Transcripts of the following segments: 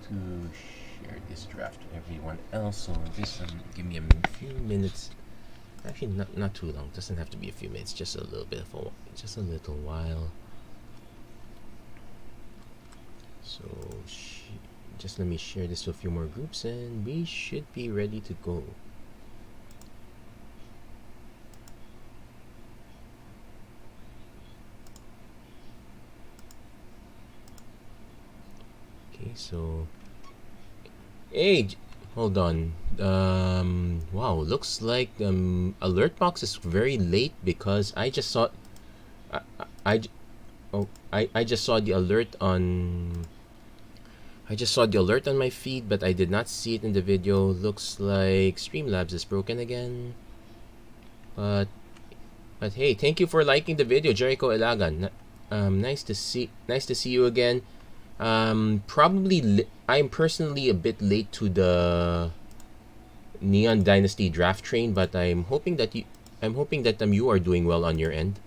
to share this draft to everyone else. So just give me a few minutes. Actually, not too long. Doesn't have to be a few minutes. Just a little bit of just a little while. So just let me share this to a few more groups, and we should be ready to go. Okay, so hey, hold on. Wow, looks like alert box is very late because I just saw I just saw the alert on my feed, but I did not see it in the video. Looks like Streamlabs is broken again. But hey, thank you for liking the video, Jericho Elagan. Nice to see you again. Probably I'm personally a bit late to the Neon Dynasty draft train, but I'm hoping that you are doing well on your end.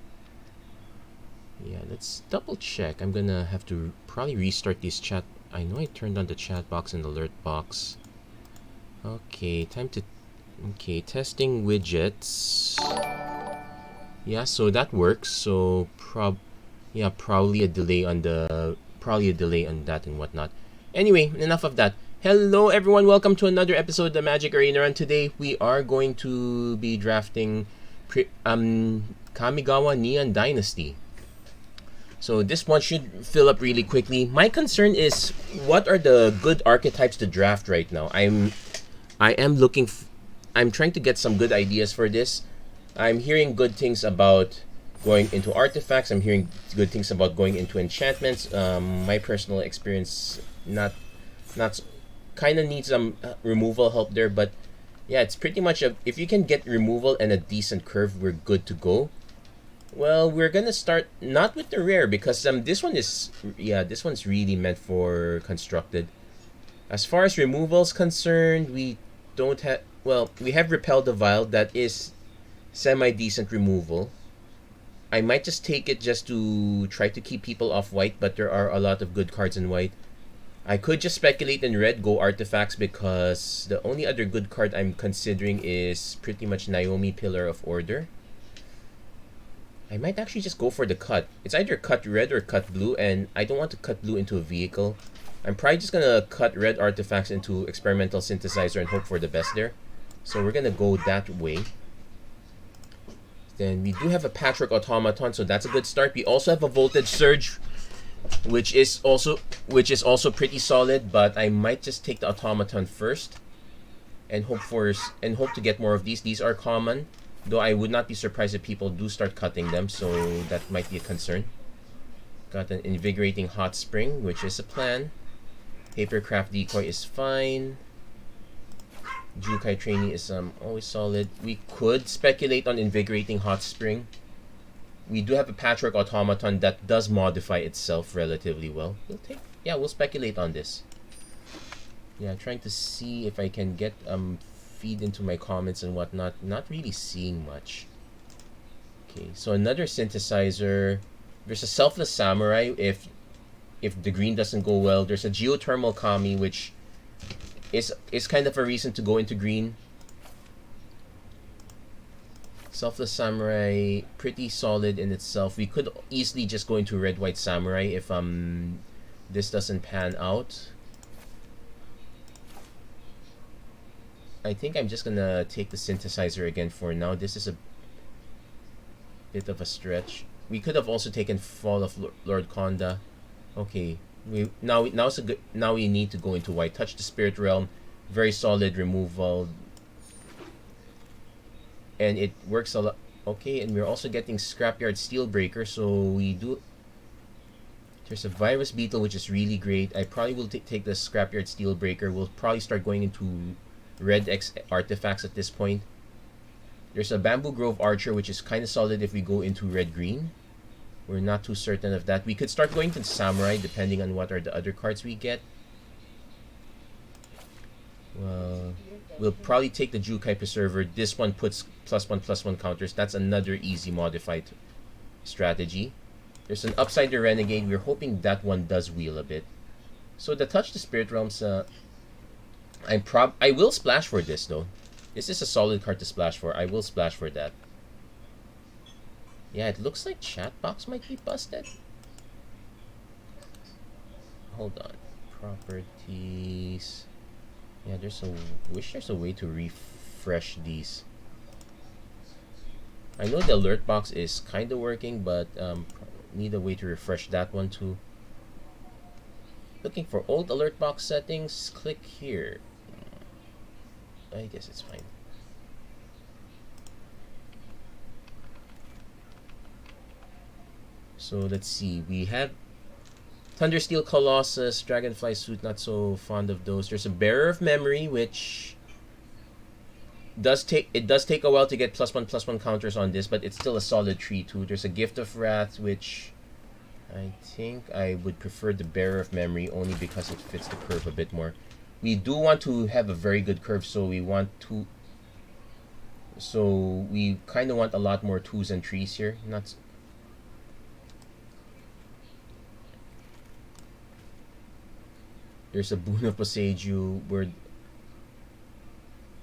Yeah, let's double check. I'm gonna have to probably restart this chat. I know I turned on the chat box and alert box. Okay, testing widgets. Yeah, so that works. So probably a delay on that and whatnot. Anyway, enough of that. Hello everyone, welcome to another episode of the Magic Arena Run. Today we are going to be drafting Kamigawa Neon Dynasty. So this one should fill up really quickly. My concern is, what are the good archetypes to draft right now? I'm trying to get some good ideas for this. I'm hearing good things about going into artifacts. I'm hearing good things about going into enchantments. My personal experience kind of needs some removal help there, but yeah, it's pretty much if you can get removal and a decent curve, we're good to go. Well, we're gonna start not with the rare because this one's really meant for constructed. As far as removal's concerned, we have Repel the Vile. That is semi-decent removal. I might just take it just to try to keep people off white, but there are a lot of good cards in white. I could just speculate in red, go artifacts, because the only other good card I'm considering is pretty much Naomi, Pillar of Order. I might actually just go for the cut. It's either cut red or cut blue, and I don't want to cut blue into a vehicle. I'm probably just gonna cut red artifacts into experimental synthesizer and hope for the best there. So we're gonna go that way. Then we do have a Patchwork Automaton, so that's a good start. We also have a Voltage Surge, which is also pretty solid, but I might just take the Automaton first and hope to get more of these. These are common, though I would not be surprised if people do start cutting them, so that might be a concern. Got an Invigorating Hot Spring, which is a plan. Papercraft Decoy is fine. Jukai Trainee is always solid. We could speculate on Invigorating Hot Spring. We do have a Patchwork Automaton that does modify itself relatively well. We'll speculate on this. Yeah, trying to see if I can get feed into my comments and whatnot. Not really seeing much. Okay, so another synthesizer. There's a Selfless Samurai if the green doesn't go well. There's a Geothermal Kami, which is kind of a reason to go into green. Selfless Samurai, pretty solid in itself. We could easily just go into Red-White Samurai if this doesn't pan out. I think I'm just gonna take the synthesizer again for now. This is a bit of a stretch. We could have also taken Fall of Lord Konda. Okay, now we need to go into white. Touch the Spirit Realm, very solid removal, and it works a lot. Okay, and we're also getting Scrapyard Steelbreaker, so there's a Virus Beetle, which is really great. I probably will take the Scrapyard Steelbreaker. We'll probably start going into red X artifacts at this point. There's a Bamboo Grove Archer, which is kind of solid if we go into red-green. We're not too certain of that. We could start going to Samurai depending on what are the other cards we get. Well, we'll probably take the Jukai Preserver. This one puts +1/+1 counters. That's another easy modified strategy. There's an Upsider Renegade. We're hoping that one does wheel a bit. So the Touch the Spirit Realms, I will splash for this though. This is a solid card to splash for. I will splash for that. Yeah, it looks like chat box might be busted. Hold on. Properties. Yeah, wish there's a way to refresh these. I know the alert box is kind of working, but need a way to refresh that one too. Looking for old alert box settings, click here. I guess it's fine. So let's see, we have Thundersteel Colossus, Dragonfly Suit, not so fond of those. There's a Bearer of Memory, which does take a while to get +1/+1 counters on this, but it's still a solid tree too. There's a Gift of Wrath, which I think I would prefer the Bearer of Memory only because it fits the curve a bit more. We do want to have a very good curve, so we kind of want a lot more 2s and 3s here. There's a Boon of Boseiju, where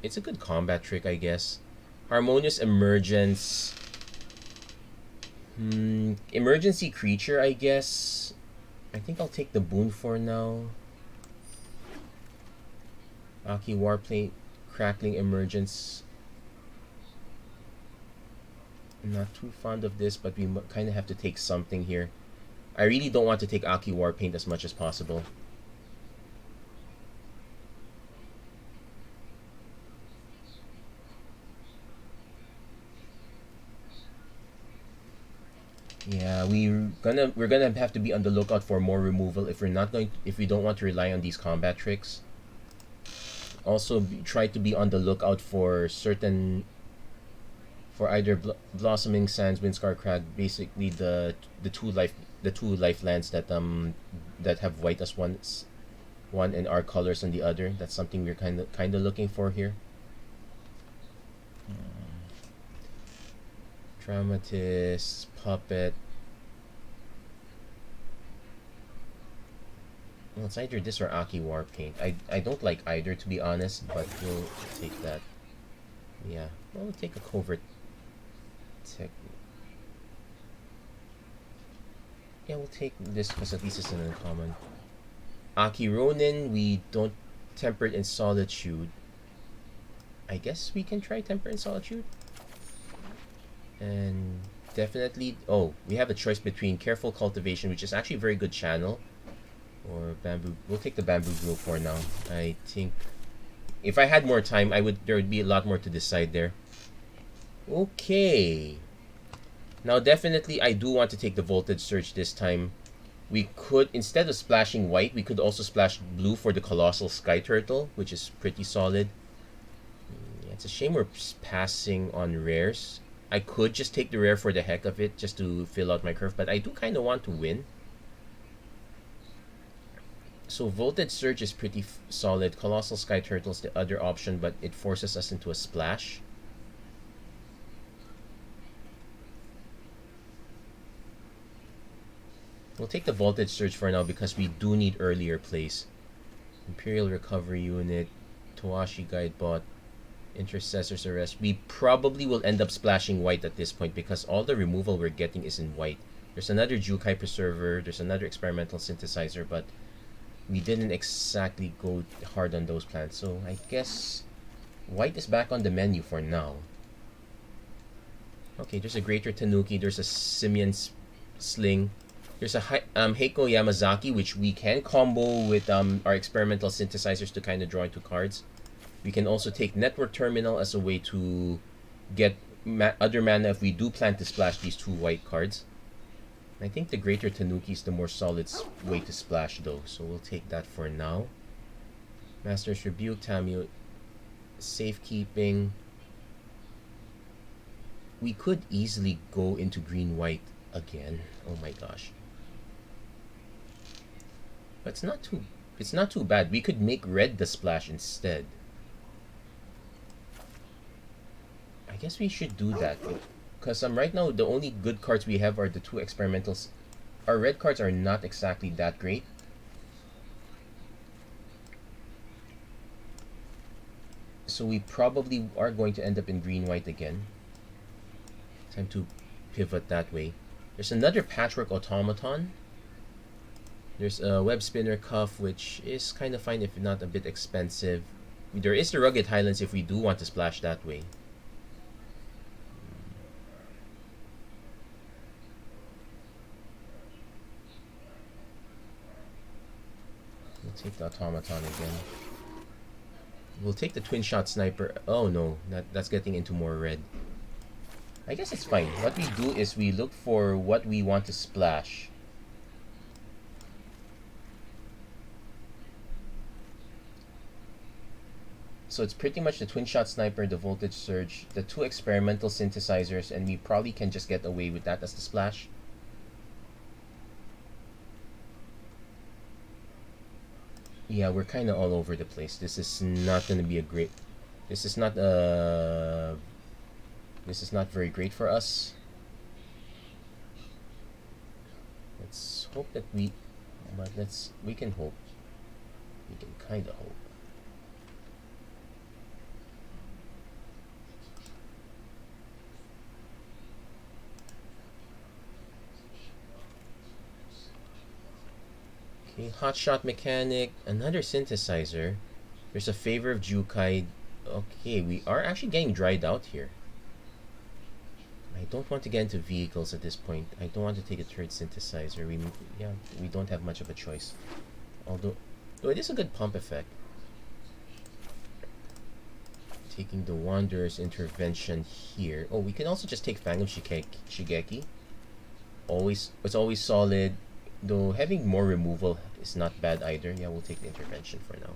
it's a good combat trick, I guess. Harmonious Emergence. Emergency Creature, I guess. I think I'll take the Boon for now. Aki Warplate, Crackling Emergence. I'm not too fond of this, but we kind of have to take something here. I really don't want to take Aki Warpaint as much as possible. Yeah, we're gonna have to be on the lookout for more removal if we don't want to rely on these combat tricks. Also, try to be on the lookout for either Blossoming Sands, Windscar Crag, basically the two life lands that have white as one and our colors on the other. That's something we're kind of looking for here. Dramatist, Puppet. Well, it's either this or Aki Warpaint. I don't like either, to be honest, but we'll take that. Yeah, we'll take a Covert Tech. Yeah, we'll take this because at least it's an uncommon. Aki Ronin, we don't Tempered in Solitude. I guess we can try Tempered in Solitude. And definitely, we have a choice between Careful Cultivation, which is actually a very good channel, or Bamboo. We'll take the Bamboo Grove for now. I think if I had more time, there would be a lot more to decide there. Okay. Now definitely I do want to take the Voltage Surge this time. We could, instead of splashing white, we could also splash blue for the Colossal Sky Turtle, which is pretty solid. Yeah, it's a shame we're passing on rares. I could just take the rare for the heck of it, just to fill out my curve, but I do kind of want to win. So Voltage Surge is pretty solid. Colossal Sky Turtle is the other option, but it forces us into a splash. We'll take the Voltage Surge for now because we do need earlier plays. Imperial Recovery Unit, Towashi Guidebot, Intercessor's Arrest. We probably will end up splashing white at this point because all the removal we're getting is in white. There's another Jukai Preserver, there's another Experimental Synthesizer, but we didn't exactly go hard on those plans. So I guess white is back on the menu for now. Okay, there's a Greater Tanuki, there's a Simian Sling. There's a Heiko Yamazaki, which we can combo with our Experimental Synthesizers to kind of draw into cards. We can also take Network Terminal as a way to get other mana if we do plan to splash these two white cards. I think the Greater Tanuki is the more solid way to splash though, so we'll take that for now. Master's Rebuke, Tamio, Safekeeping. We could easily go into green-white again. Oh my gosh. But it's not too bad. We could make red the splash instead. I guess we should do that. Because right now, the only good cards we have are the two experimentals. Our red cards are not exactly that great. So we probably are going to end up in green-white again. Time to pivot that way. There's another Patchwork Automaton. There's a Web Spinner Cuff, which is kind of fine if not a bit expensive. There is the Rugged Highlands if we do want to splash that way. We'll take the Automaton again. We'll take the Twin Shot Sniper. Oh no, that's getting into more red. I guess it's fine. What we do is we look for what we want to splash. So it's pretty much the Twin Shot Sniper, the Voltage Surge, the 2 experimental synthesizers, and we probably can just get away with that as the splash. Yeah, we're kind of all over the place. This is not going to be a great... This is not very great for us. Let's hope that we... But we can hope. We can kind of hope. Okay, Hotshot Mechanic, another synthesizer. There's a Favor of Jukai. Okay, we are actually getting dried out here. I don't want to get into vehicles at this point. I don't want to take a third synthesizer. We don't have much of a choice. Although it is a good pump effect. Taking the Wanderer's Intervention here. Oh, we can also just take Fang of Shigeki. It's always solid. Though having more removal is not bad either. Yeah, we'll take the Intervention for now.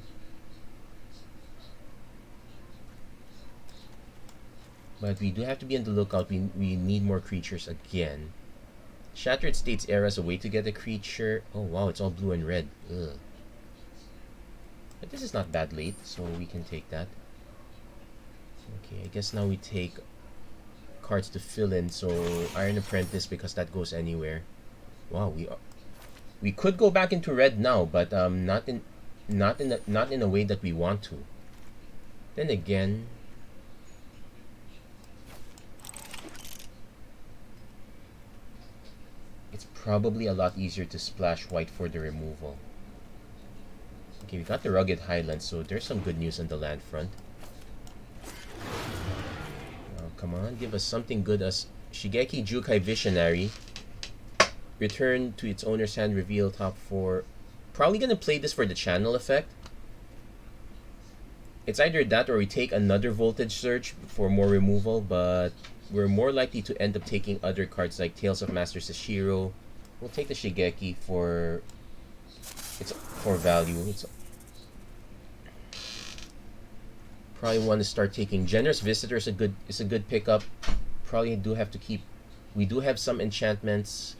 But we do have to be on the lookout. We need more creatures again. Shattered States Era is a way to get a creature. Oh wow, it's all blue and red. Ugh. But this is not bad late, so we can take that. Okay, I guess now we take cards to fill in. So Iron Apprentice, because that goes anywhere. Wow, we could go back into red now, but not in a way that we want to. Then again, it's probably a lot easier to splash white for the removal. Okay, we got the Rugged Highlands, so there's some good news on the land front. Oh, come on, give us something good as Shigeki Jukai Visionary. Return to its owner's hand, reveal top 4. Probably gonna play this for the channel effect. It's either that or we take another Voltage Surge for more removal, but we're more likely to end up taking other cards like Tales of Master Sashiro. We'll take the Shigeki for value. Probably want to start taking Generous Visitor is a good pickup. Probably do have to keep. We do have some enchantments.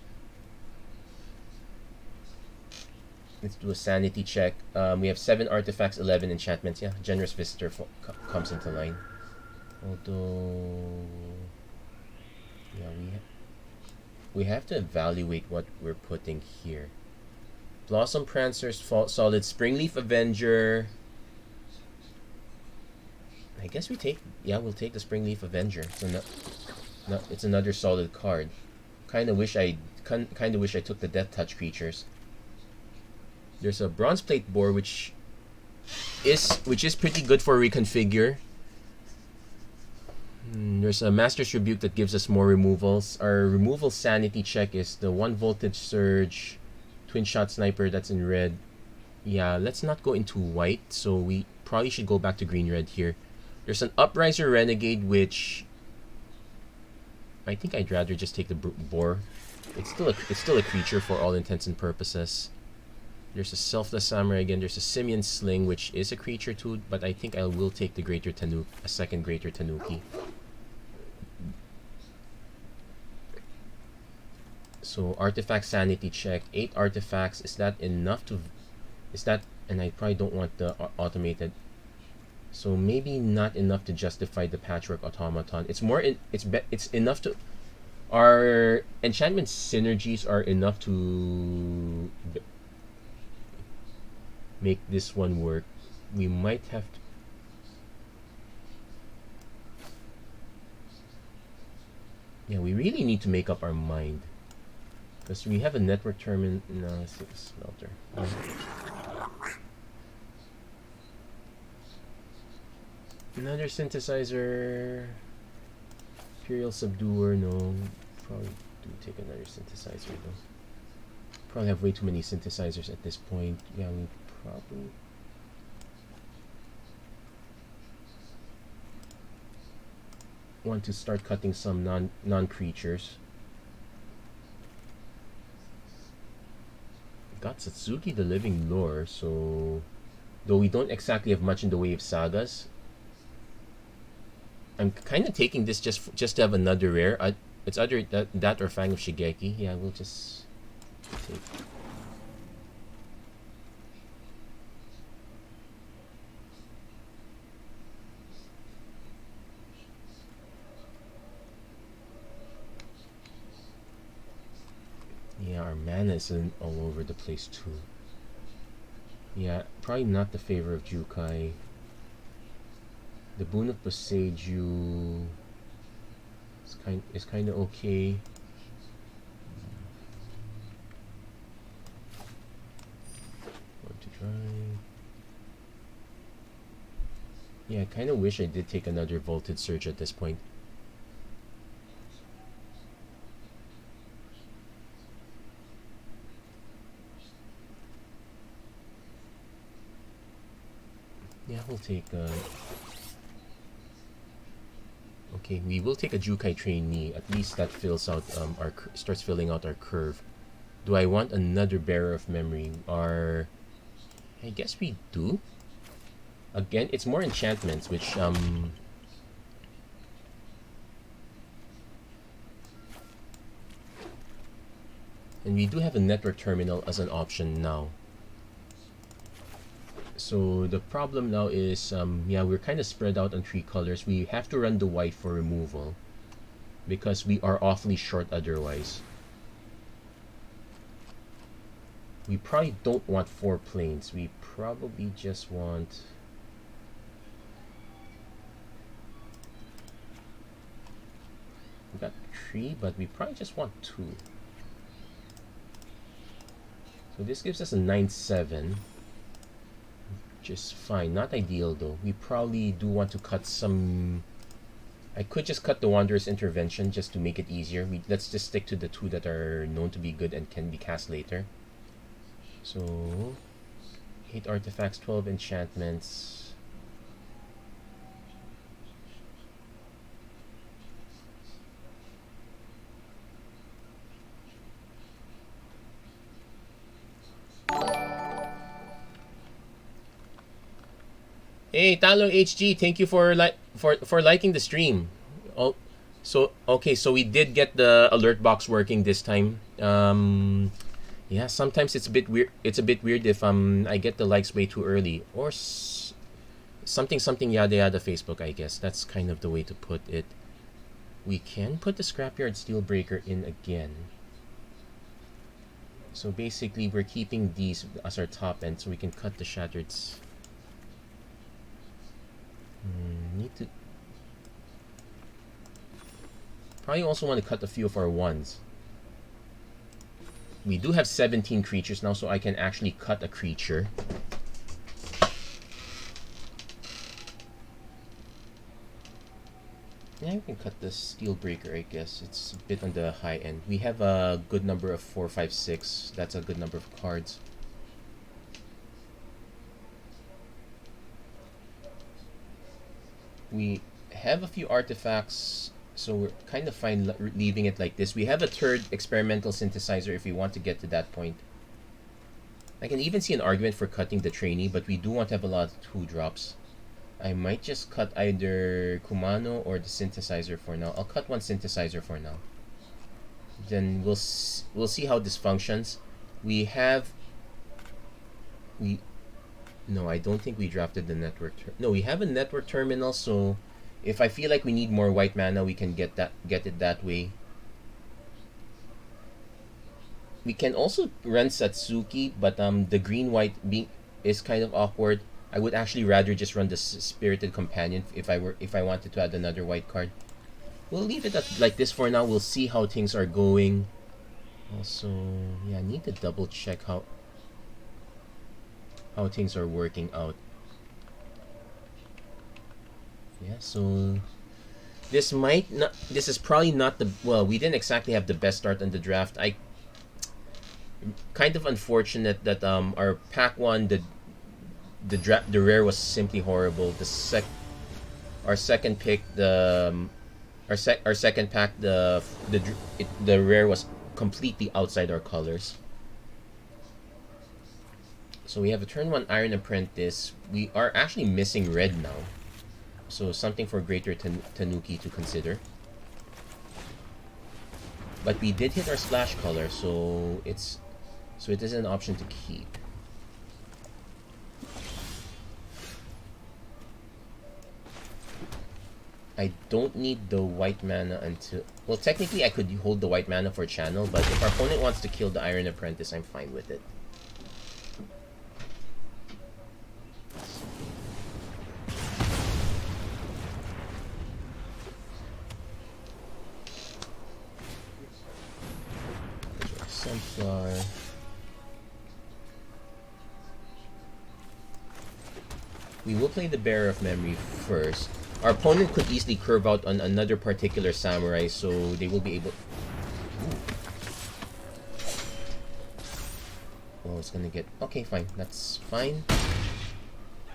Let's do a sanity check. We have 7 artifacts, 11 enchantments. Yeah, Generous Visitor comes into line. Although, yeah, we have to evaluate what we're putting here. Blossom Prancer's solid. Springleaf Avenger. I guess we'll take the Springleaf Avenger. So it's another solid card. Kind of wish I took the Death Touch creatures. There's a Bronze Plate Boar, which is pretty good for reconfigure. There's a Master's Rebuke that gives us more removals. Our removal sanity check is the 1 Voltage Surge, Twin Shot Sniper that's in red. Yeah, let's not go into white, so we probably should go back to green-red here. There's an Upriser Renegade, which I think I'd rather just take the Boar. It's still a creature for all intents and purposes. There's a Selfless Samurai again. There's a Simian Sling, which is a creature too, but I think I will take the Greater Tanuki, a second Greater Tanuki. So artifact sanity check, 8 artifacts. Is that enough to? And I probably don't want the automated. So maybe not enough to justify the Patchwork Automaton. It's enough to. Our enchantment synergies are enough to make this one work. We might have to. Yeah, we really need to make up our mind. Because we have a network terminal. No, let's take a smelter. Another synthesizer. Imperial Subduer, no. Probably do take another synthesizer though. Probably have way too many synthesizers at this point. Yeah, we probably... want to start cutting some non-creatures. Got Satsuki the Living Lore, so though we don't exactly have much in the way of sagas, I'm kind of taking this just to have another rare. It's either that or Fang of Shigeki. Yeah, we'll just take. Yeah, our mana is all over the place too. Yeah, probably not the favor of Jukai. The Boon of Boseiju is kind of okay. What to try? Yeah, I kind of wish I did take another Voltage Surge at this point. Yeah, we'll take okay, we will take a Jukai Trainee. At least that fills out starts filling out our curve. Do I want another Bearer of Memory? I guess we do. Again, it's more enchantments, which and we do have a network terminal as an option now. So the problem now is, yeah, we're kind of spread out on 3 colors. We have to run the white for removal because we are awfully short otherwise. We probably don't want 4 planes. We probably just want... we got 3, but we probably just want 2. So this gives us a 9/7. Which is fine. Not ideal though. We probably do want to cut some... I could just cut the Wanderer's Intervention just to make it easier. Let's just stick to the 2 that are known to be good and can be cast later. So 8 artifacts, 12 enchantments. Hey, Talo HG, thank you for liking the stream. Oh, so okay, so we did get the alert box working this time. Yeah, sometimes it's a bit weird. It's a bit weird if I get the likes way too early or something yada yada Facebook. I guess that's kind of the way to put it. We can put the Scrapyard Steelbreaker in again. So basically, we're keeping these as our top end, so we can cut the Shattered. Need to probably also want to cut a few of our ones. We do have 17 creatures now, so I can actually cut a creature. Yeah, we can cut the Steelbreaker, I guess. It's a bit on the high end. We have a good number of 4, 5, 6. That's a good number of cards. We have a few artifacts, so we're kind of fine leaving it like this. We have a 3rd experimental synthesizer if we want to get to that point. I can even see an argument for cutting the trainee, but we do want to have a lot of 2-drops. I might just cut either Kumano or the synthesizer for now. I'll cut 1 synthesizer for now. Then we'll see how this functions. No, I don't think we drafted the network. No, we have a network terminal, so if I feel like we need more white mana, we can get it that way. We can also run Satsuki, but the green-white is kind of awkward. I would actually rather just run the Spirited Companion if I wanted to add another white card. we'll leave it at like this for now. We'll see how things are going. Also, yeah, I need to double check how things are working out. Yeah, so this might not. This is probably not the well. We didn't exactly have the best start on the draft. I kind of unfortunate that our pack one the rare was simply horrible. Our second pick our second pack the rare was completely outside our colors. So we have a turn 1 Iron Apprentice. We are actually missing red now. So something for Greater Tanuki to consider. But we did hit our splash color, so it is an option to keep. I don't need the white mana until... Well, technically I could hold the white mana for channel, but if our opponent wants to kill the Iron Apprentice, I'm fine with it. Sunflower. We will play the Bearer of Memory first. Our opponent could easily curve out on another particular samurai, so they will be able... Ooh. Oh, it's gonna get... Okay, fine. That's fine.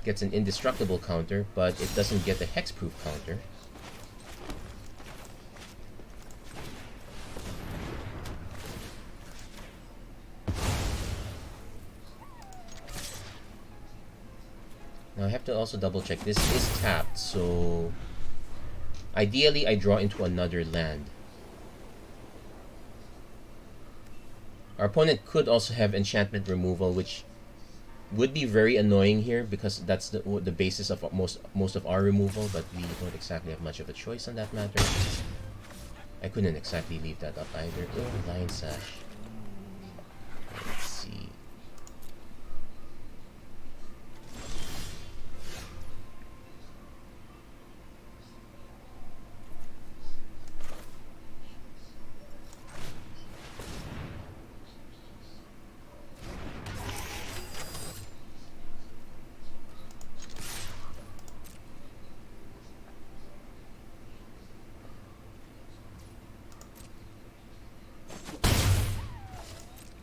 Gets an indestructible counter, but it doesn't get a hexproof counter. Now I have to also double check. This is tapped, so ideally I draw into another land. Our opponent could also have enchantment removal, which would be very annoying here because that's the basis of most of our removal, but we don't exactly have much of a choice on that matter. I couldn't exactly leave that up either. Oh, Lion Sash. Let's see.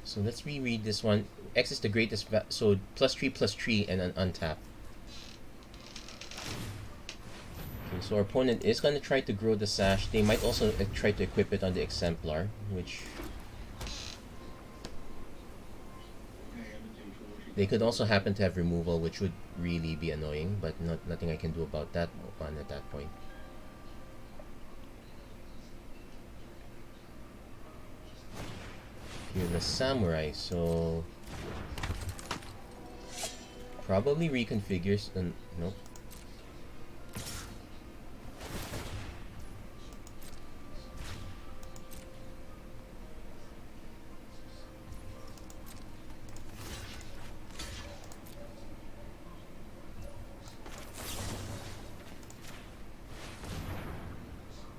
So let's reread this one. X is the greatest, so +3/+3 and an untap. Okay, so our opponent is going to try to grow the sash. They might also try to equip it on the exemplar, which they could also happen to have removal, which would really be annoying, but nothing I can do about that one at that point. Fearless Samurai, so probably reconfigures the nope.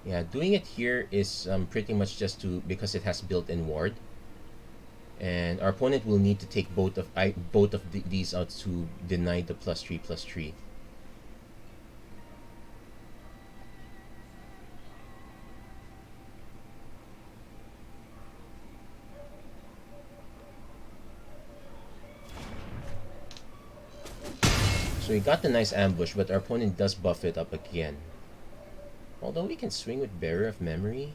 Yeah, doing it here is pretty much just because it has built-in ward. And our opponent will need to take both of these out to deny the +3/+3. So we got the nice ambush, but our opponent does buff it up again. Although we can swing with Bearer of Memory.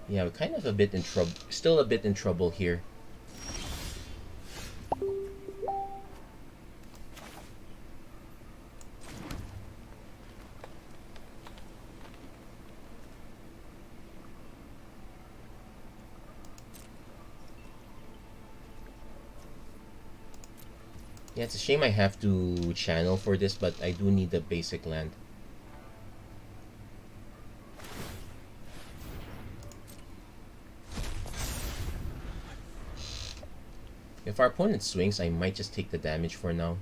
Yeah, we're kind of a bit in trouble. Still a bit in trouble here. Yeah, it's a shame I have to channel for this, but I do need the basic land. If our opponent swings, I might just take the damage for now.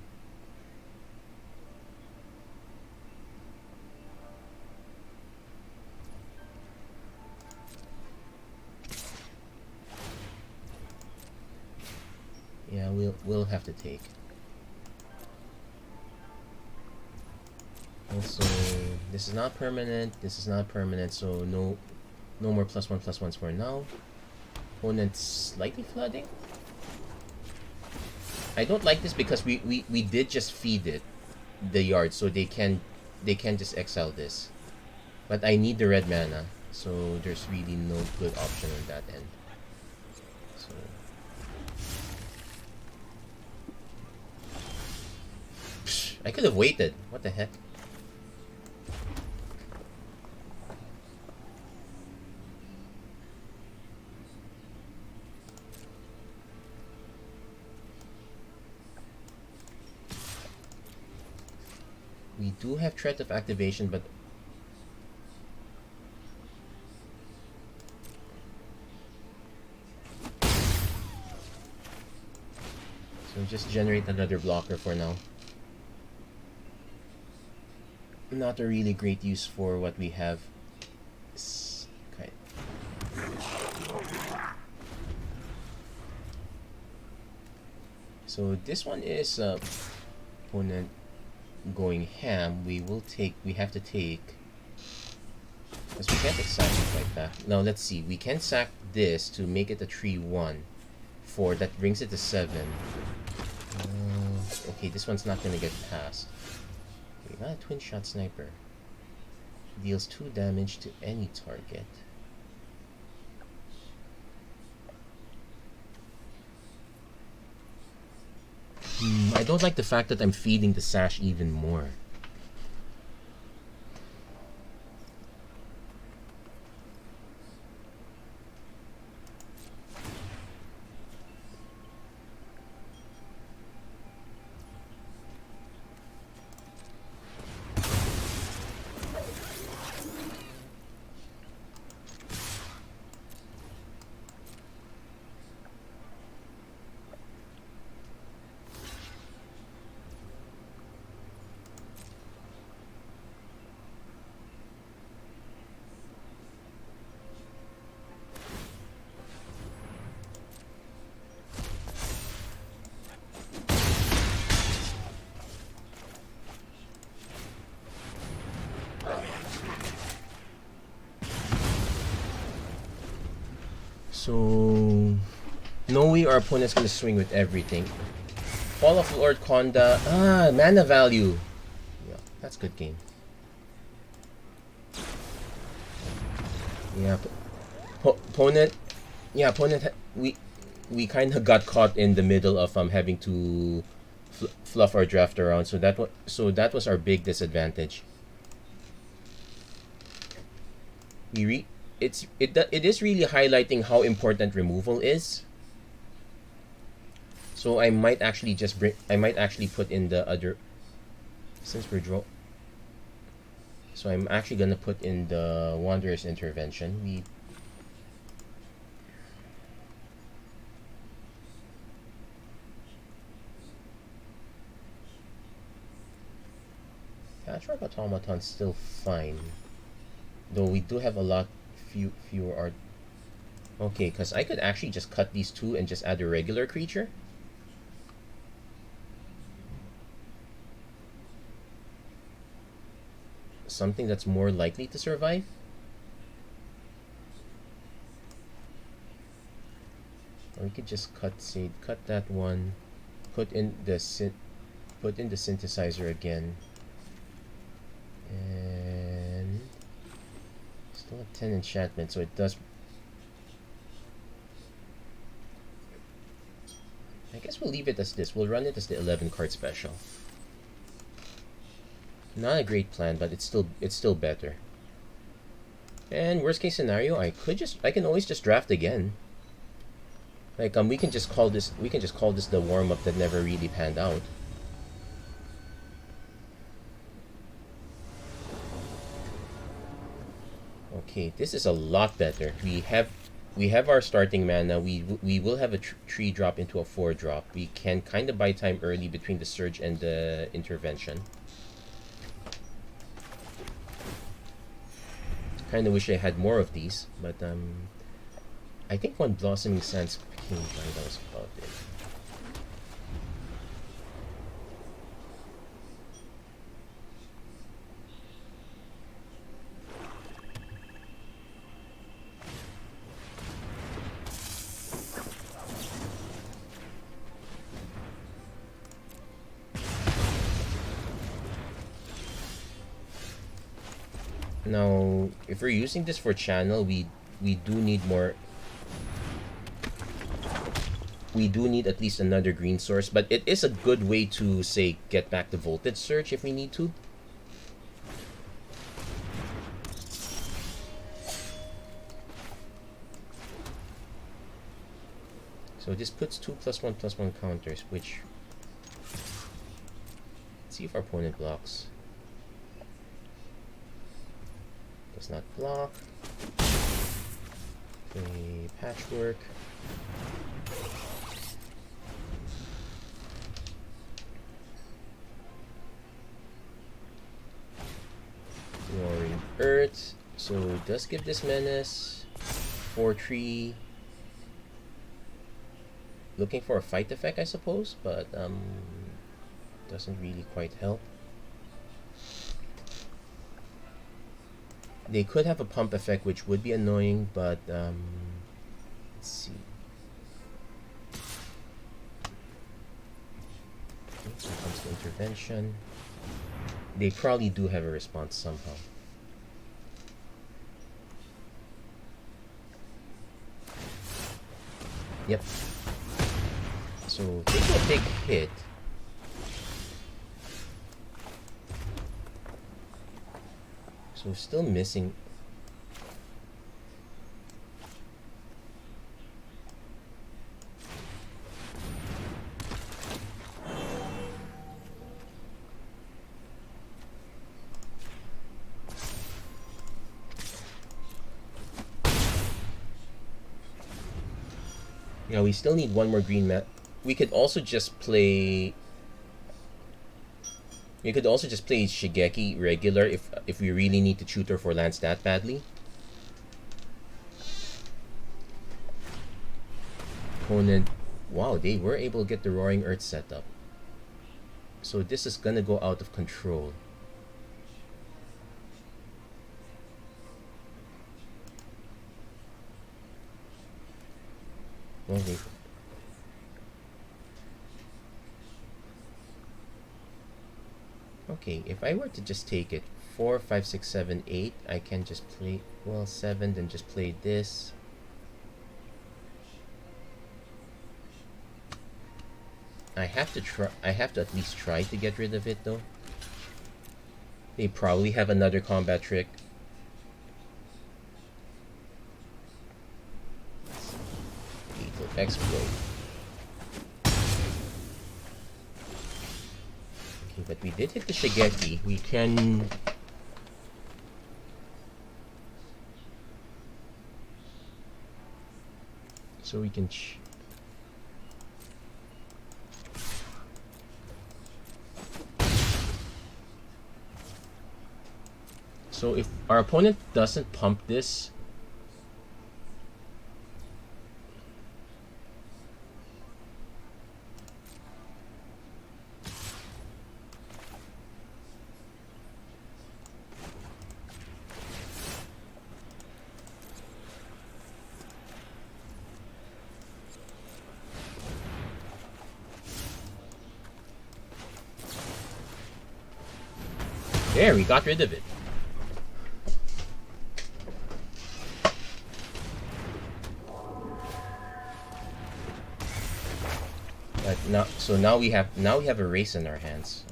Yeah, we'll have to take. Also, this is not permanent. This is not permanent, so no more +1/+1s for now. Opponent's slightly flooding. I don't like this because we did just feed it the yard, so they can just exile this. But I need the red mana, so there's really no good option on that end. So I could have waited. What the heck? We do have threat of activation, but so just generate another blocker for now. Not a really great use for what we have. Okay. So this one is opponent going ham. We have to take, because we can't sack it like that. Now let's see, we can sack this to make it a 3/1 4 that brings it to 7. Okay, this one's not gonna get past. Okay, not a twin shot sniper. Deals 2 damage to any target. I don't like the fact that I'm feeding the sash even more. So, no way our opponent's gonna swing with everything. Fall of Lord Konda. Mana value. Yeah, that's good game. Yeah, opponent. Yeah, opponent. We kind of got caught in the middle of having to fluff our draft around. So that was our big disadvantage. It is really highlighting how important removal is. So I might actually put in the other, since we're draw. So I'm actually gonna put in the Wanderer's Intervention. Patchwork Automaton's still fine, though we do have a lot fewer art. Okay, because I could actually just cut these two and just add a regular creature. Something that's more likely to survive. Or we could just cut that one, put in the synthesizer again, and still have 10 enchantment, so it does. I guess we'll leave it as this. We'll run it as the 11 card special. Not a great plan, but it's still better. And worst case scenario, I can always just draft again. Like we can just call this the warm up that never really panned out. Okay, this is a lot better. We have our starting mana. We will have a 3-drop into a 4-drop. We can kind of buy time early between the surge and the intervention. Kind of wish I had more of these, but I think when Blossoming Sands came by, that was about it. Now, if we're using this for channel, we do need more. We do need at least another green source, but it is a good way to, say, get back the voltage surge if we need to. So this puts 2+1/+1 counters, which... Let's see if our opponent blocks. Does not block. Okay, patchwork. Roaring Earth. So it does give this menace. 4-3. Looking for a fight effect, I suppose, but doesn't really quite help. They could have a pump effect, which would be annoying, but let's see. Okay, so it comes to intervention. They probably do have a response somehow. Yep. So taking a big hit. So still missing. Yeah, we still need one more green mat. We could also just play. We could also just play Shigeki regular if we really need to tutor for lands that badly. Opponent, wow, they were able to get the Roaring Earth set up. So this is gonna go out of control. Well, okay, if I were to just take it 4, 5, 6, 7, 8, I can just play, well, 7, then just play this. I have to at least try to get rid of it though. They probably have another combat trick. Lethal Explode. Okay, but we did hit the Shigeki. We can... So we can... So if our opponent doesn't pump this, there, we got rid of it. Now we have a race in our hands.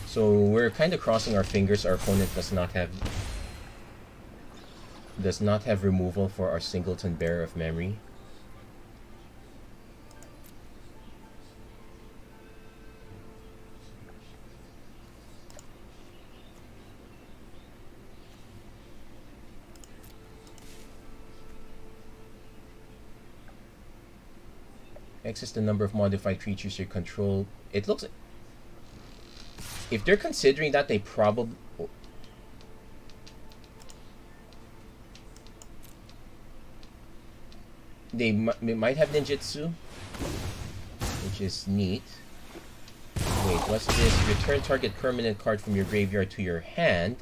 So we're kind of crossing our fingers. Our opponent does not have removal for our Singleton Bearer of Memory. X is the number of modified creatures you control. It looks... If they're considering that, they probably... They might have ninjutsu, which is neat. Wait, what's this? Return target permanent card from your graveyard to your hand.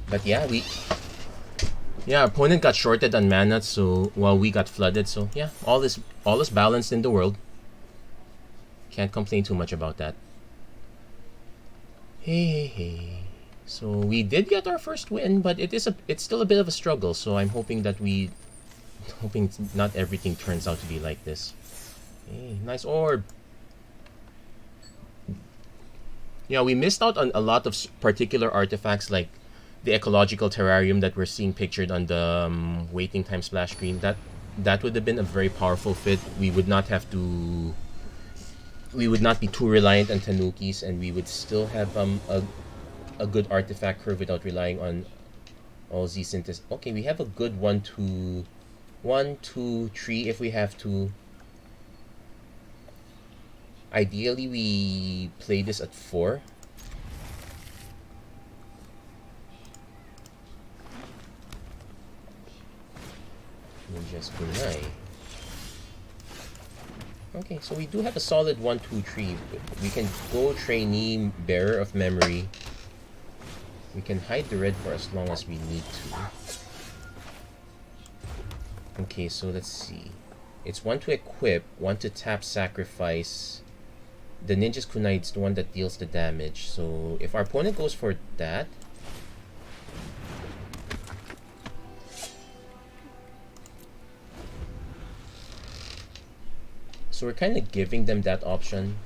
But yeah, our opponent got shorted on mana, so while we got flooded. So yeah, all is balanced in the world. Can't complain too much about that. Hey. So we did get our first win, but it's still a bit of a struggle. So I'm hoping that not everything turns out to be like this. Hey, nice orb. Yeah, we missed out on a lot of particular artifacts like the ecological terrarium that we're seeing pictured on the waiting time splash screen. That would have been a very powerful fit. We would not be too reliant on Tanukis, and we would still have a good artifact curve without relying on all Z synthesis. Okay, we have a good 1, 2, 3 if we have to. Ideally, we play this at 4. Ninja's Kunai. Okay, so we do have a solid 1, 2, 3. We can go trainee, bearer of memory. We can hide the red for as long as we need to. Okay, so let's see. It's 1 to equip, 1 to tap, sacrifice. The Ninja's Kunai is the one that deals the damage. So if our opponent goes for that, so we're kind of giving them that option.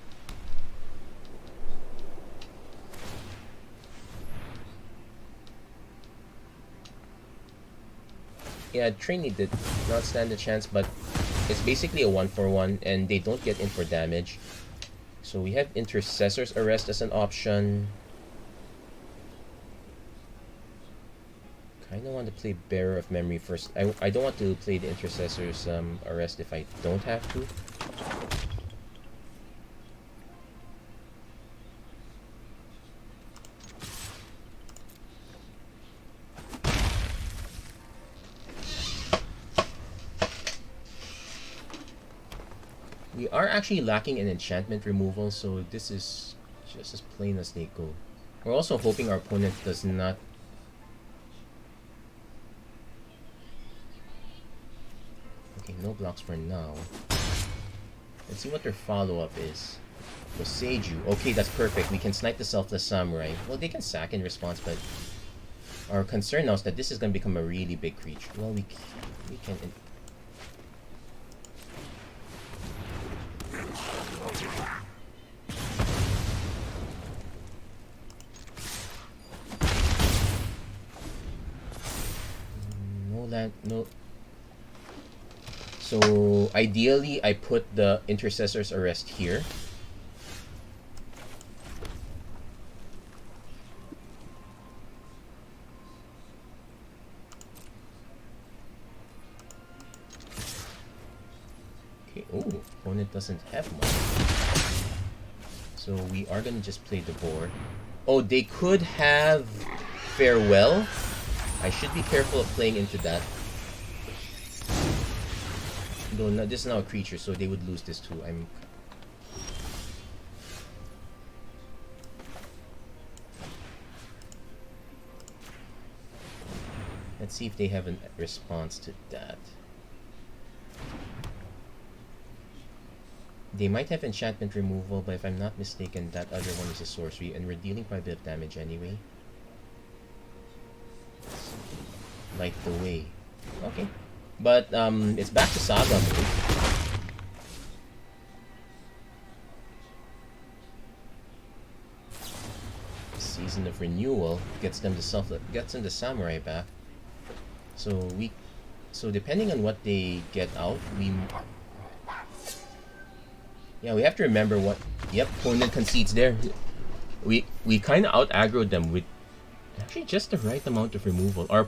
Yeah, trainee did not stand a chance, but it's basically a 1-for-1, and they don't get in for damage. So we have Intercessor's Arrest as an option. Kind of want to play Bearer of Memory first. I don't want to play the Intercessor's Arrest if I don't have to. We are actually lacking in enchantment removal, so this is just as plain as they go. We're also hoping our opponent does not... Okay, no blocks for now. Let's see what their follow-up is. So Seiju. Okay, that's perfect. We can snipe the Selfless Samurai. Well, they can sack in response, but our concern now is that this is going to become a really big creature. Well, we can... No. So ideally I put the Intercessor's Arrest here. Okay, oh, opponent doesn't have much. So we are gonna just play the board. Oh, they could have Farewell. I should be careful of playing into that. Though this is now a creature, so they would lose this too. Let's see if they have a response to that. They might have enchantment removal, but if I'm not mistaken, that other one is a sorcery, and we're dealing quite a bit of damage anyway. Light the way. Okay. But it's back to Saga mode. Season of Renewal gets them the Samurai back. So depending on what they get out, we have to remember what. Yep, opponent concedes there. We kind of out aggroed them with actually just the right amount of removal. Our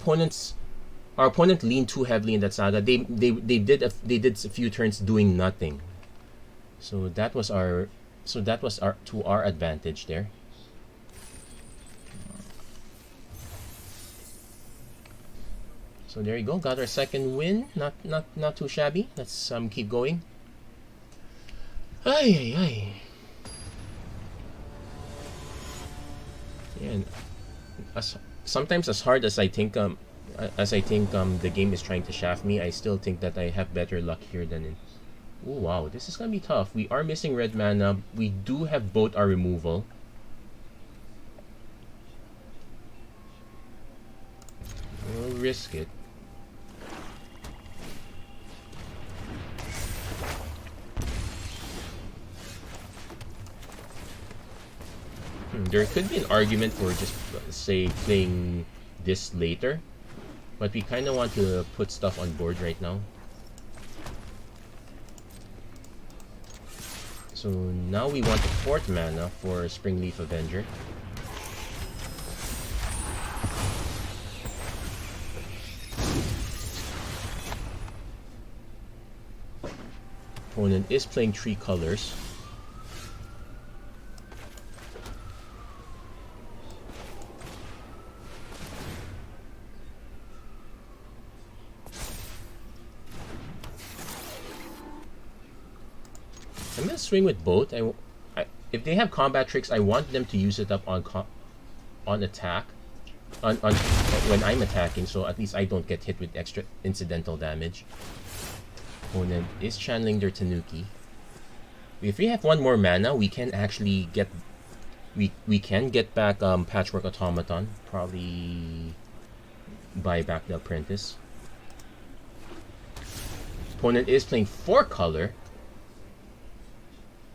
opponent leaned too heavily in that Saga. They did a few turns doing nothing. So that was our to our advantage there. So there you go. Got our second win. Not too shabby. Let's keep going. Ay. And sometimes as hard as I think the game is trying to shaft me, I still think that I have better luck here than in. Oh wow, this is gonna be tough. We are missing red mana. We do have both our removal. We'll risk it. There could be an argument for just, say, playing this later. But we kind of want to put stuff on board right now. So now we want the 4th mana for Springleaf Avenger. Opponent is playing 3 colors. I'm gonna swing with both. If they have combat tricks, I want them to use it up on attack, on when I'm attacking, so at least I don't get hit with extra incidental damage. Opponent is channeling their Tanuki. If we have 1 more mana, we can actually get we can get back Patchwork Automaton. Probably buy back the Apprentice. Opponent is playing 4 color.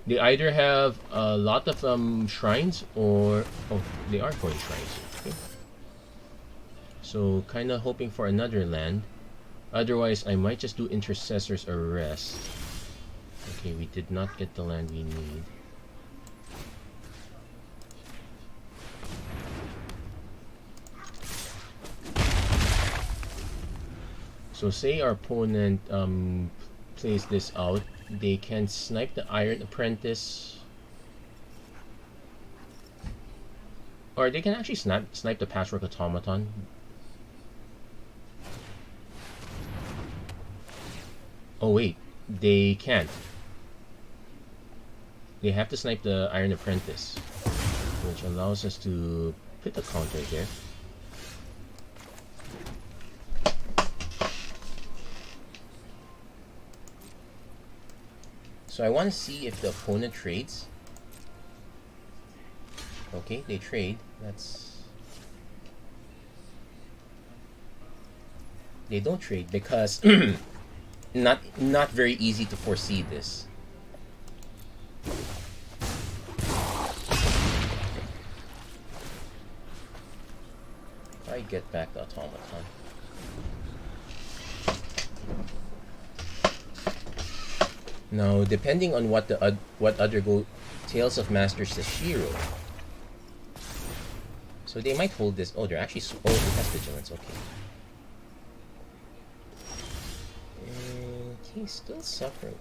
They either have a lot of shrines or... Oh, they are going shrines. Okay. So, kind of hoping for another land. Otherwise, I might just do Intercessor's Arrest. Okay, we did not get the land we need. So, say our opponent plays this out. They can snipe the Iron Apprentice, or they can actually snipe the Patchwork Automaton. Oh wait, they can't. They have to snipe the Iron Apprentice, which allows us to put a counter there. So I want to see if the opponent trades. Okay, they trade. They don't trade because not very easy to foresee this. If I get back the automaton. Now, depending on what other go Tales of Master Sashiro. So they might hold this. Oh, they're actually. Oh, it has vigilance. Okay. And he's still suffering.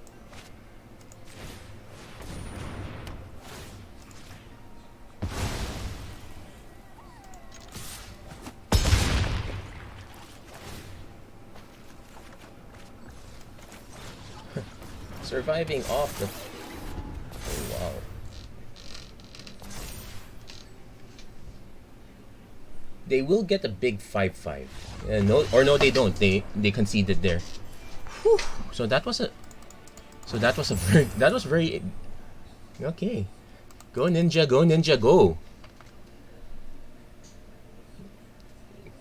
Surviving off the... Oh, wow. They will get a big 5-5. No, they don't. They conceded there. Whew. So that was very... Okay. Go ninja, go ninja, go.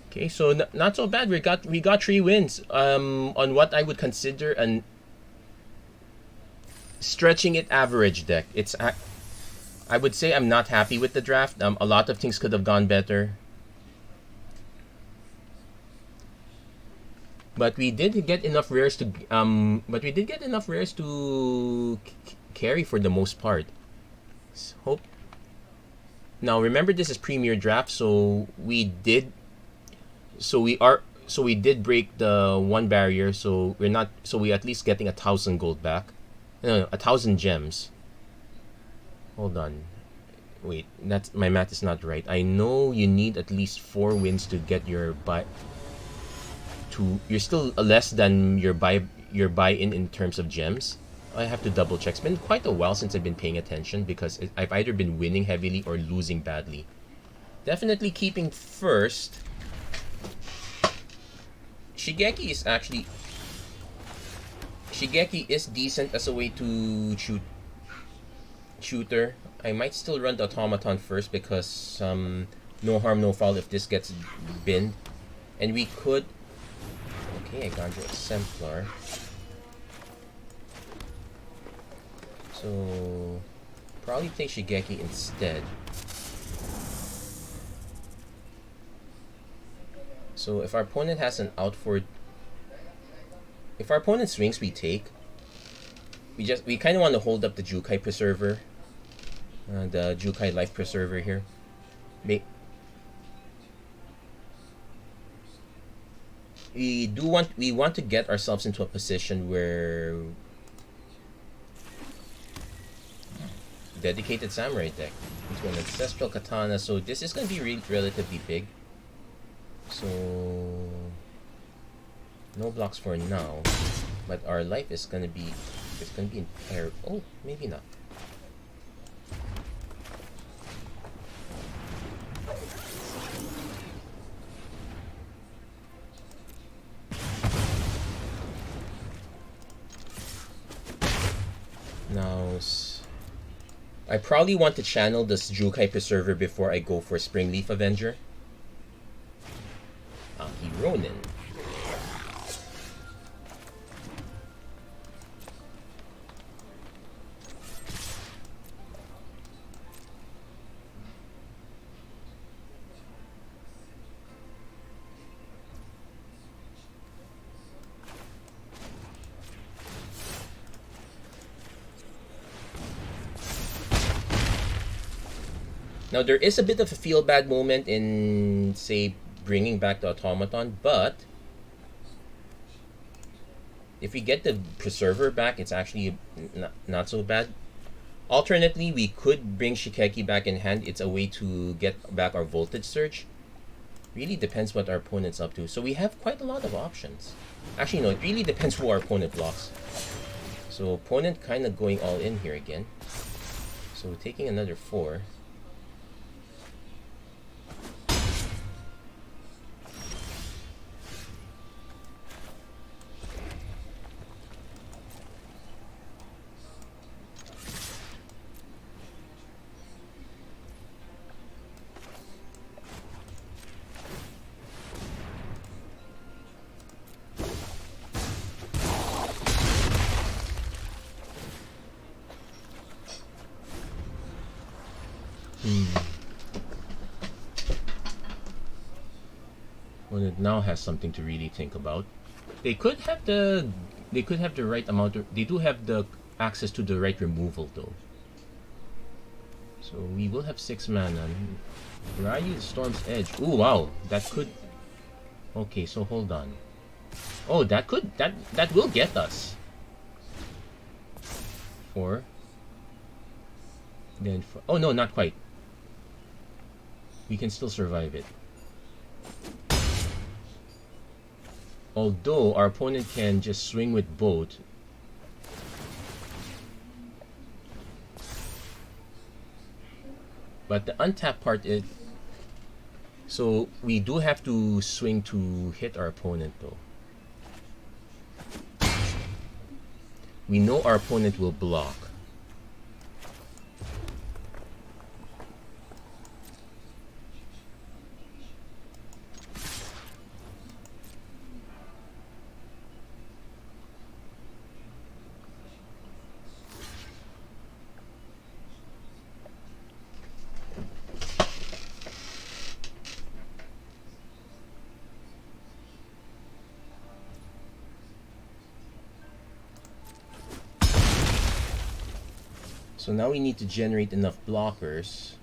Okay, so not so bad. We got 3 wins. On what I would consider an stretching it average deck. I would say I'm not happy with the draft. A lot of things could have gone better. But we did get enough rares to carry for the most part. Hope. Now remember, this is Premier Draft, so we did break the 1 barrier, so we at least getting 1,000 gold back. No, 1,000 gems. Hold on. Wait, my math is not right. I know you need at least 4 wins to get your buy. You're still less than your buy-in in terms of gems. I have to double check. It's been quite a while since I've been paying attention because I've either been winning heavily or losing badly. Definitely keeping first. Shigeki is actually... Shigeki is decent as a way to shooter. I might still run the automaton first because no harm, no foul if this gets binned. And we could... Okay, I got you exemplar. So... Probably play Shigeki instead. So if our opponent has an out for... If our opponent swings, we take. We kind of want to hold up the Jukai Preserver. The Jukai Life Preserver here. We want to get ourselves into a position where... Dedicated Samurai deck into an Ancestral Katana, so this is going to be relatively big. So no blocks for now, but our life is going to be impaired. Oh, maybe not. Now, I probably want to channel this Jukai Preserver before I go for Springleaf Avenger. Ronin. Now there is a bit of a feel bad moment in, say, bringing back the automaton, but if we get the preserver back, it's actually not so bad. Alternately, we could bring Shigeki back in hand. It's a way to get back our voltage surge. Really depends what our opponent's up to. So we have quite a lot of options. Actually, no, it really depends who our opponent blocks. So opponent kind of going all in here again. So taking another 4. Well, it now has something to really think about. They could have the right amount of, they do have the access to the right removal though. So we will have 6 mana. Ryu Storm's Edge. Ooh, wow, that could... Okay, so hold on. Oh, that will get us 4. Then oh no, not quite. We can still survive it. Although our opponent can just swing with both. But the untapped part is... So we do have to swing to hit our opponent though. We know our opponent will block. So now we need to generate enough blockers.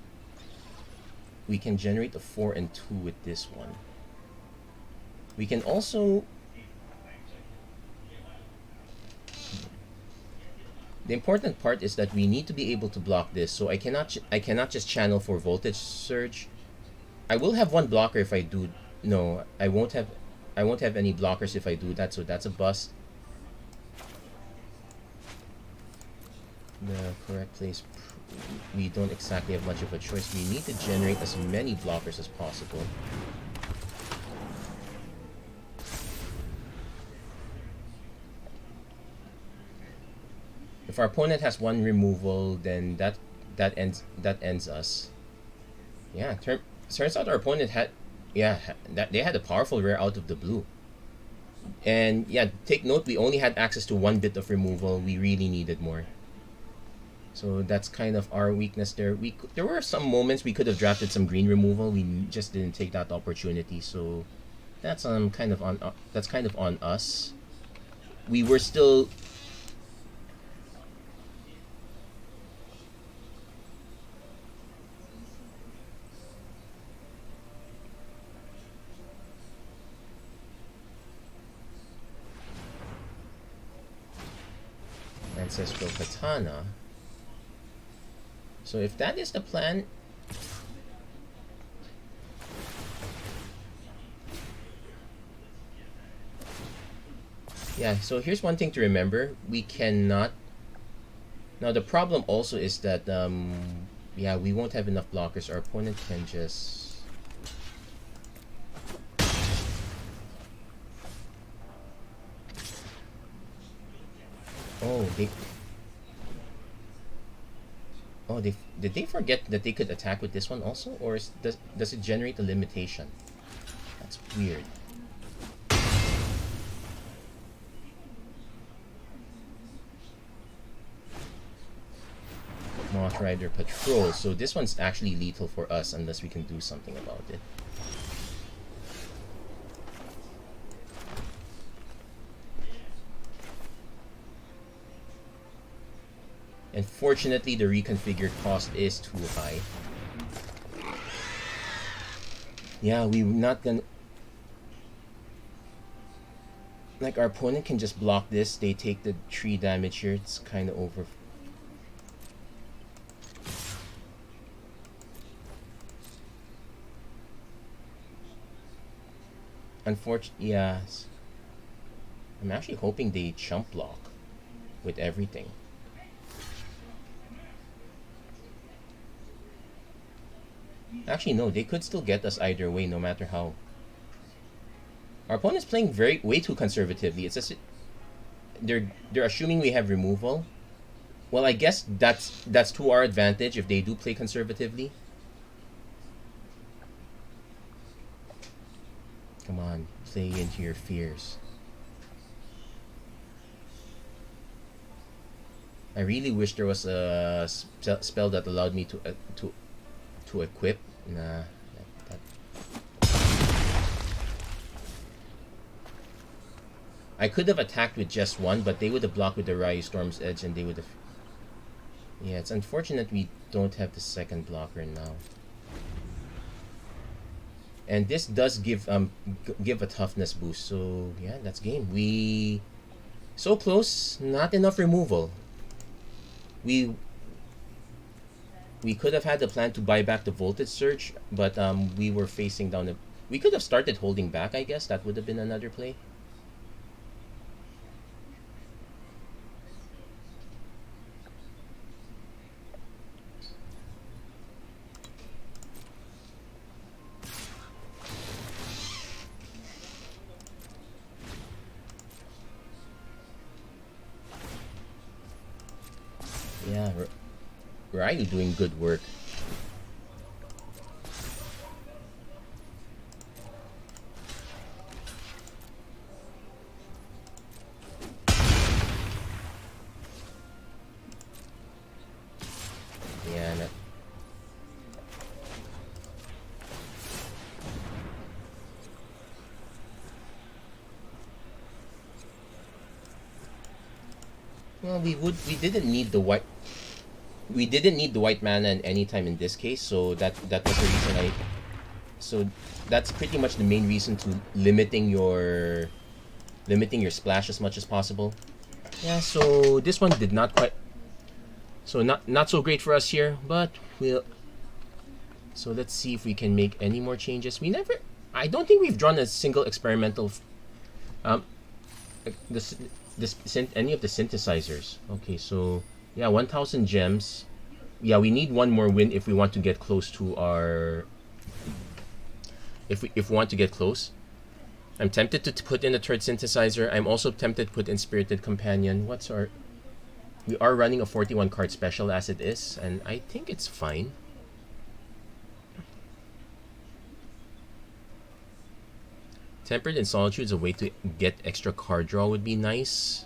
We can generate a 4 and 2 with this one. We can also... The important part is that we need to be able to block this. So I cannot just channel for voltage surge. I will have one blocker if I do. No, I won't have any blockers if I do that. So that's a bust. The correct place. we don't exactly have much of a choice. We need to generate as many blockers as possible. If our opponent has one removal, then that ends us. Yeah, turns out our opponent had, yeah, that they had a powerful rare out of the blue. And yeah, take note, we only had access to one bit of removal. We really needed more. So that's kind of our weakness there. There were some moments we could have drafted some green removal. We just didn't take that opportunity. So that's kind of on us. We were still. Ancestral Katana. So if that is the plan, yeah, so here's one thing to remember. We cannot, now the problem also is that yeah, we won't have enough blockers. Our opponent can just, oh, did they forget that they could attack with this one also, or does it generate a limitation? That's weird. Moth Rider Patrol. So this one's actually lethal for us unless we can do something about it. Unfortunately, the reconfigured cost is too high. Yeah, we're not gonna... Like, our opponent can just block this. They take the 3 damage here. It's kind of over. Unfortunately, yeah. I'm actually hoping they chump block with everything. Actually, no, they could still get us either way, no matter how. Our opponent's playing way too conservatively. It's just they're assuming we have removal. Well, I guess that's to our advantage if they do play conservatively. Come on, play into your fears. I really wish there was a spell that allowed me to equip. Nah. I could have attacked with just one, but they would have blocked with the Ryu Storm's Edge, and they would have. Yeah, it's unfortunate we don't have the second blocker now. And this does give a toughness boost. So yeah, that's game. We so close, not enough removal. We could have had the plan to buy back the Voltage Surge, but we were facing down a... We could have started holding back, I guess. That would have been another play. Yeah, Ryu doing good work. Yeah, no. Well, we didn't need the white. We didn't need the white mana at any time in this case, so that was the reason so that's pretty much the main reason to limiting your splash as much as possible. Yeah, so this one did not quite. So not so great for us here, but we'll. So let's see if we can make any more changes. I don't think we've drawn a single experimental. Any of the synthesizers. Okay, so yeah, 1,000 gems. yeah, we need one more win if we want to get close to our. If we want to get close. I'm tempted to put in a third synthesizer. I'm also tempted to put in Spirited Companion. What's our... We are running a 41 card special as it is, and I think it's fine. Tempered in Solitude is a way to get extra card draw would be nice.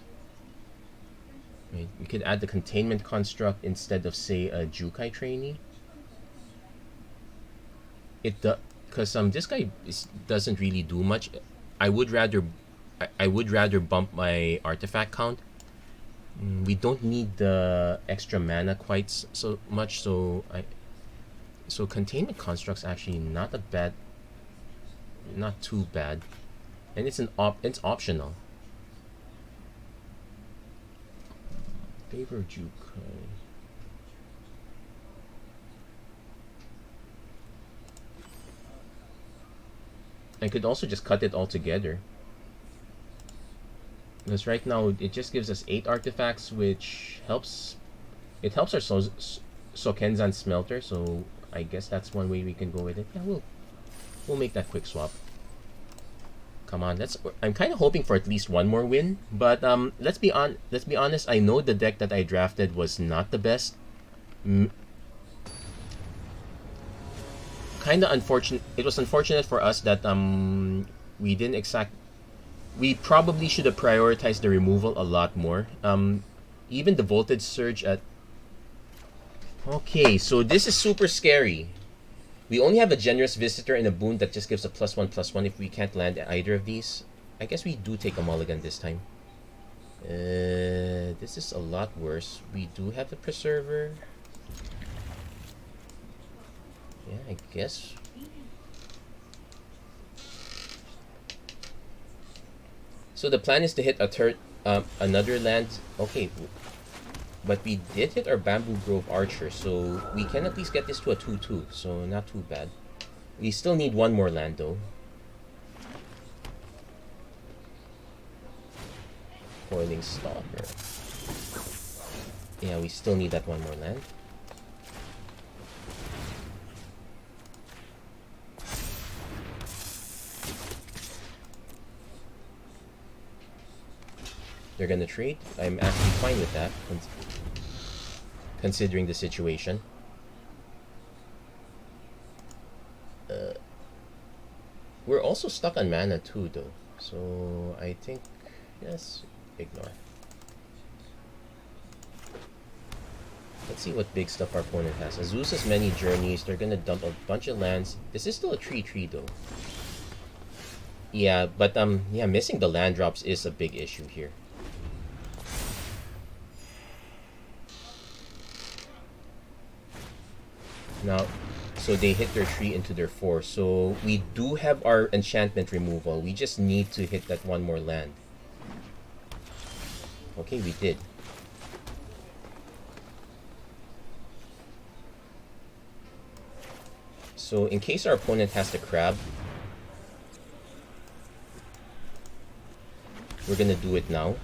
Right. We could add the Containment Construct instead of, say, a Jukai Trainee. Because this guy doesn't really do much. I would rather bump my artifact count. We don't need the extra mana quite so much, so Containment Construct's actually not too bad, and it's optional. Favor Jukai. I could also just cut it all together. Because right now it just gives us 8 artifacts, which helps. It helps our Sokenzan Smelter, so I guess that's one way we can go with it. Yeah, we'll make that quick swap. Come on, I'm kind of hoping for at least one more win, but let's be honest. I know the deck that I drafted was not the best. Kind of unfortunate. It was unfortunate for us that we didn't we probably should have prioritized the removal a lot more. Even the Voltage Surge at... Okay, so this is super scary. We only have a Generous Visitor and a boon that just gives a +1/+1 if we can't land either of these. I guess we do take a mulligan this time. This is a lot worse. We do have the Preserver. Yeah, I guess. So the plan is to hit another land. Okay, but we did hit our Bamboo Grove Archer, so we can at least get this to a 2/2. So not too bad. We still need one more land though. Coiling Stalker. Yeah, we still need that one more land. They're gonna trade. I'm actually fine with that, considering the situation. We're also stuck on mana too, though. So I think, yes, ignore. Let's see what big stuff our opponent has. Azusa's Many Journeys. They're gonna dump a bunch of lands. This is still a 3/3 though. Yeah, but yeah, missing the land drops is a big issue here. Now, so they hit their 3 into their 4. So we do have our enchantment removal. We just need to hit that one more land. Okay, we did. So in case our opponent has the crab, we're gonna do it now.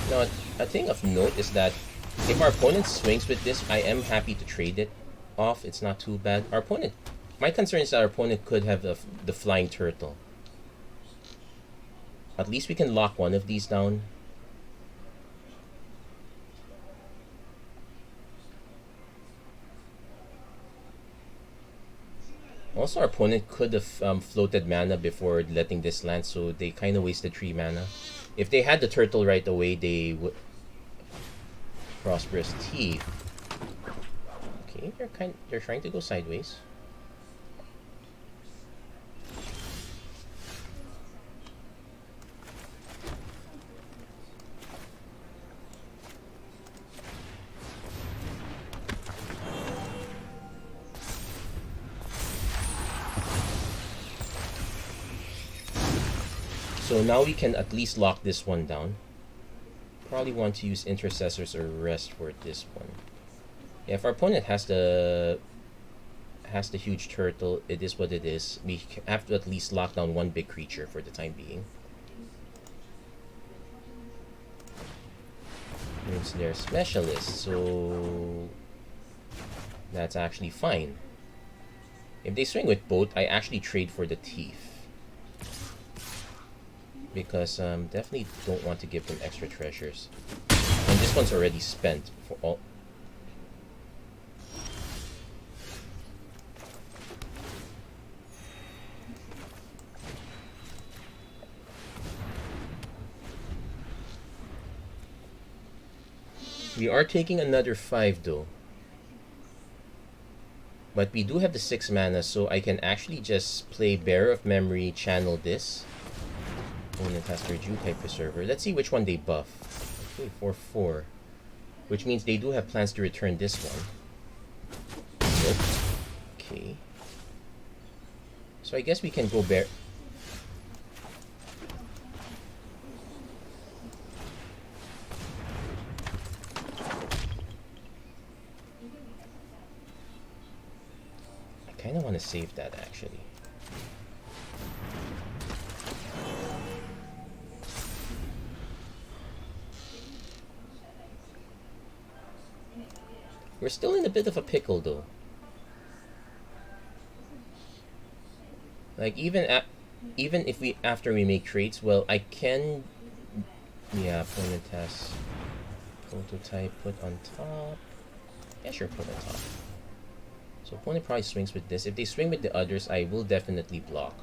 Now, a thing of note is that if our opponent swings with this, I am happy to trade it off. It's not too bad. Our opponent... My concern is that our opponent could have the Flying Turtle. At least we can lock one of these down. Also, our opponent could have floated mana before letting this land, so they kind of wasted 3 mana. If they had the turtle right away, they would... Prosperous Teeth. Okay, they're trying to go sideways. So now we can at least lock this one down. Probably want to use Intercessor's Arrest for this one. Yeah, if our opponent has the huge turtle, it is what it is. We have to at least lock down one big creature for the time being. since they're specialists, so that's actually fine. If they swing with both, I actually trade for the teeth. Because definitely don't want to give them extra treasures. And this one's already spent for all. We are taking another 5 though. But we do have the 6 mana, so I can actually just play Bearer of Memory, channel this. Opponent has their Jukai Preserver. Let's see which one they buff. Okay, 4/4. Which means they do have plans to return this one. Nope. Okay. So I guess we can go bear. I kind of want to save that actually. We're still in a bit of a pickle though. Like even if we after we make trades, well, I can. Yeah, opponent has prototype put on top. Yeah, sure, put on top. So opponent probably swings with this. If they swing with the others, I will definitely block.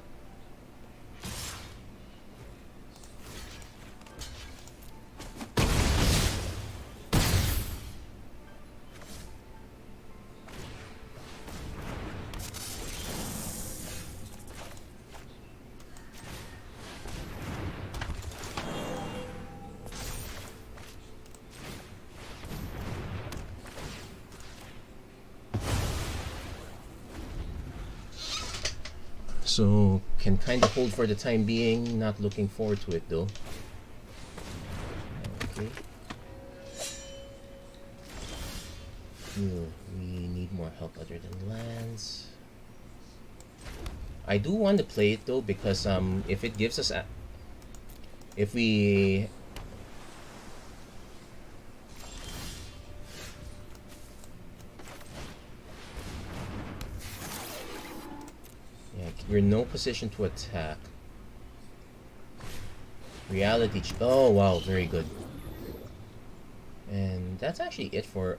So can kind of hold for the time being, not looking forward to it though. Okay. We need more help other than lands. I do want to play it though because if it gives us if we we're in no position to attack. Reality oh wow, very good. And that's actually it for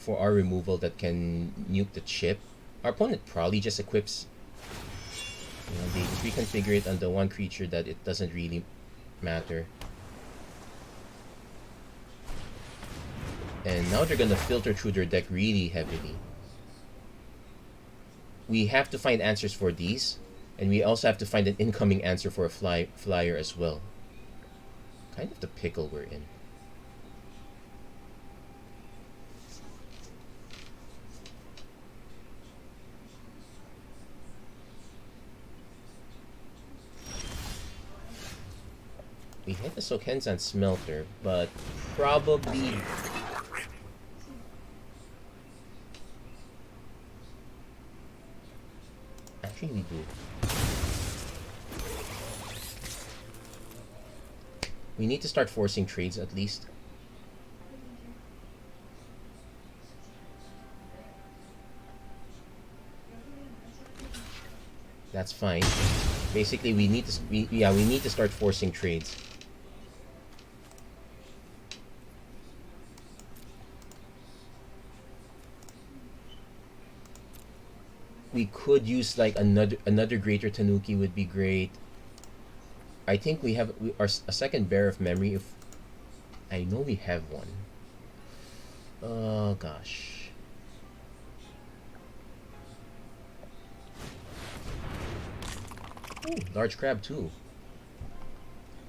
our removal that can nuke the chip. Our opponent probably just equips, you know, they just reconfigure it on the one creature that it doesn't really matter. And now they're gonna filter through their deck really heavily. We have to find answers for these, and we also have to find an incoming answer for a flyer as well. Kind of the pickle we're in. We hit the Sokenzan Smelter, but probably... Actually, we do. We need to start forcing trades at least. That's fine. Basically, we need to start forcing trades. We could use like another Greater Tanuki would be great. I think we have a second Bear of Memory. If I know we have one. Oh gosh. Ooh, large crab too.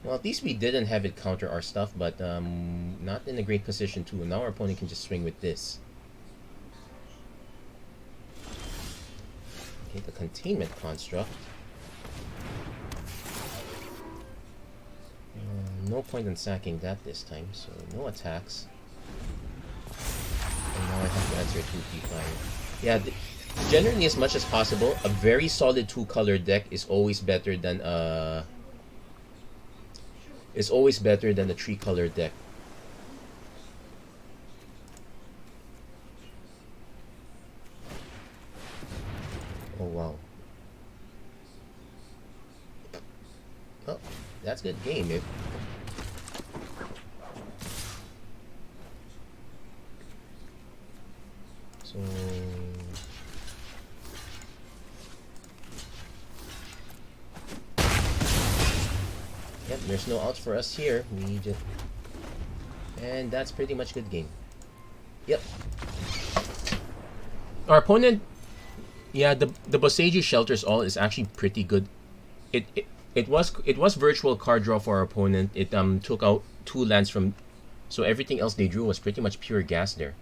Well, at least we didn't have it counter our stuff, but not in a great position too. Now our opponent can just swing with this. Okay, the containment construct. No point in sacking that this time, so no attacks. And now I have to answer 2P5. Yeah, generally as much as possible, a very solid 2-color deck is always better than is always better than a 3-color deck. Oh wow. Oh, that's good game. So yep, there's no outs for us here. We just, and that's pretty much good game. Yep. Our opponent, yeah, the Boseiju Shelters All is actually pretty good. It was virtual card draw for our opponent. It took out 2 lands from, so everything else they drew was pretty much pure gas there.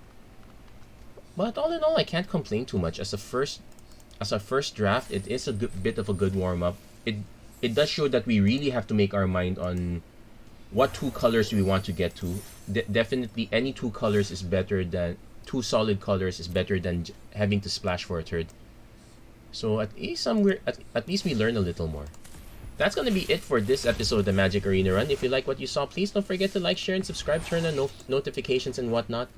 But all in all, I can't complain too much. As a first draft, it is a bit of a good warm up. It does show that we really have to make our mind on what 2 colors we want to get to. Definitely, any 2 colors is better than 2 solid colors is better than having to splash for a third. So at least at least we learn a little more. That's gonna be it for this episode of the Magic Arena Run. If you like what you saw, please don't forget to like, share, and subscribe. Turn on notifications and whatnot.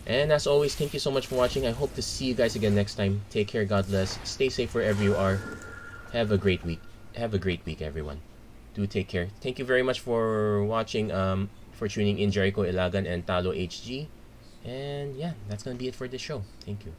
And as always, thank you so much for watching. I hope to see you guys again next time. Take care, God bless. Stay safe wherever you are. Have a great week. Have a great week, everyone. Do take care. Thank you very much for watching, for tuning in, Jericho Ilagan and Talo HG. And yeah, that's gonna be it for this show. Thank you.